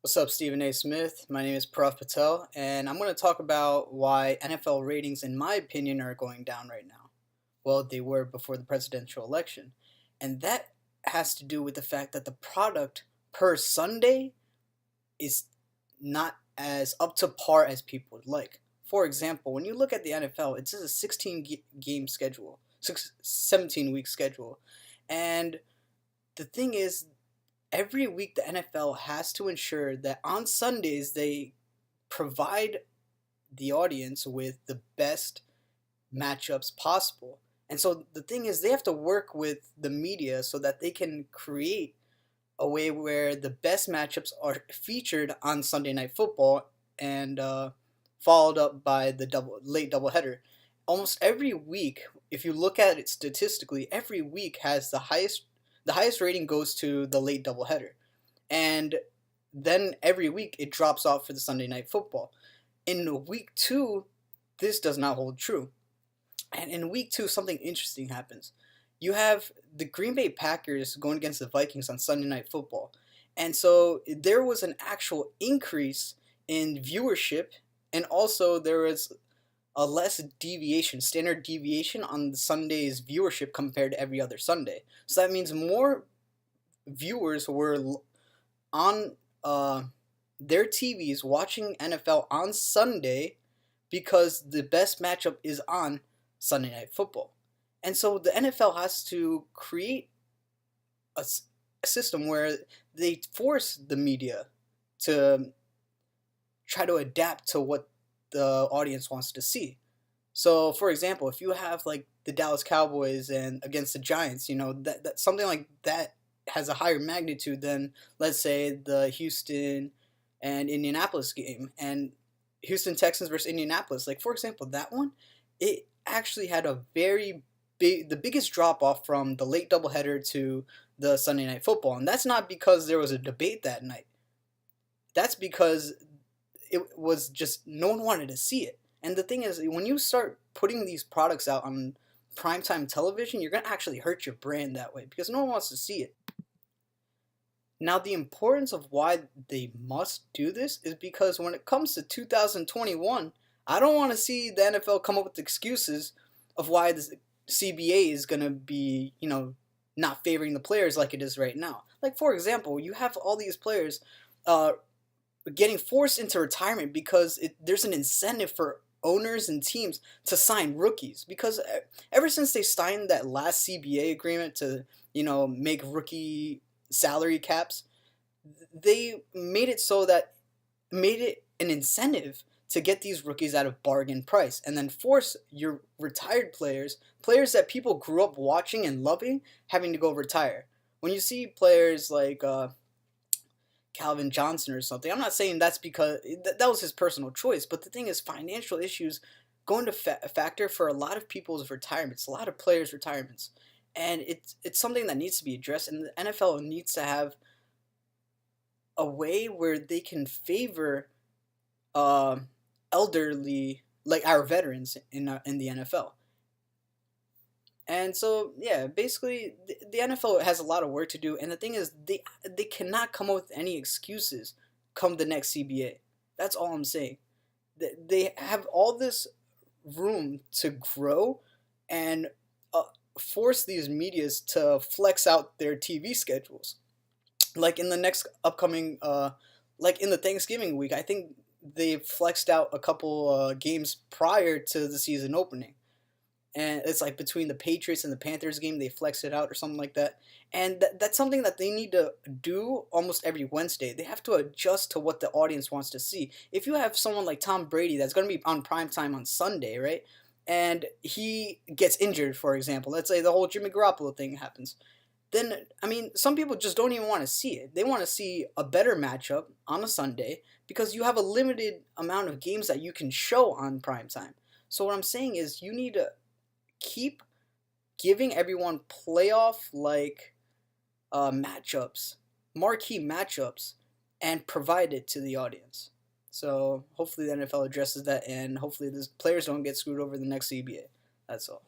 What's up, Stephen A. Smith? My name is Prav Patel, and I'm going to talk about why NFL ratings, in my opinion, are going down right now. Well, they were before the presidential election. And that has to do with the fact that the product per Sunday is not as up to par as people would like. For example, when you look at the NFL, it's a 16 game schedule, 17-week schedule. And the thing is, every week the NFL has to ensure that on Sundays they provide the audience with the best matchups possible. And so the thing is, they have to work with the media so that they can create a way where the best matchups are featured on Sunday Night Football and followed up by the late doubleheader. Almost every week, if you look at it statistically, every week has the highest rating goes to the late doubleheader, and then every week it drops off for the Sunday Night Football. In week two, this does not hold true. And in week two, something interesting happens. You have the Green Bay Packers going against the Vikings on Sunday Night Football. And so there was an actual increase in viewership, and also there was a less deviation, standard deviation on the Sunday's viewership compared to every other Sunday. So that means more viewers were on their TVs watching NFL on Sunday because the best matchup is on Sunday Night Football. And so the NFL has to create a system where they force the media to try to adapt to what the audience wants to see. So, for example, if you have like the Dallas Cowboys and against the Giants, that something like that has a higher magnitude than, let's say, the Houston and Indianapolis game, and Houston Texans versus Indianapolis. Like, for example, that one, it actually had a very the biggest drop off from the late doubleheader to the Sunday Night Football, and that's not because there was a debate that night. That's because it was just no one wanted to see it. And the thing is, when you start putting these products out on primetime television, you're going to actually hurt your brand that way because no one wants to see it. Now, the importance of why they must do this is because when it comes to 2021, I don't want to see the NFL come up with excuses of why the CBA is going to be, not favoring the players like it is right now. Like, for example, you have all these players getting forced into retirement because there's an incentive for owners and teams to sign rookies, because ever since they signed that last CBA agreement to make rookie salary caps, they made it so that made it an incentive to get these rookies at a bargain price and then force your retired players that people grew up watching and loving, having to go retire. When you see players like Calvin Johnson or something, I'm not saying that's because that was his personal choice, but the thing is, financial issues go into factor for a lot of people's retirements, a lot of players' retirements, and it's something that needs to be addressed, and the NFL needs to have a way where they can favor elderly, like our veterans in the NFL. And so, yeah, basically, the NFL has a lot of work to do. And the thing is, they cannot come up with any excuses come the next CBA. That's all I'm saying. They have all this room to grow and force these medias to flex out their TV schedules. Like in the next upcoming, like in the Thanksgiving week, I think they flexed out a couple games prior to the season opening, and it's like between the Patriots and the Panthers game, they flex it out or something like that. And that's something that they need to do almost every Wednesday. They have to adjust to what the audience wants to see. If you have someone like Tom Brady that's going to be on prime time on Sunday, right, and he gets injured, for example, let's say the whole Jimmy Garoppolo thing happens, then, I mean, some people just don't even want to see it. They want to see a better matchup on a Sunday because you have a limited amount of games that you can show on prime time. So what I'm saying is you need to keep giving everyone playoff like matchups, marquee matchups, and provide it to the audience. So hopefully the NFL addresses that, and hopefully the players don't get screwed over the next CBA. That's all.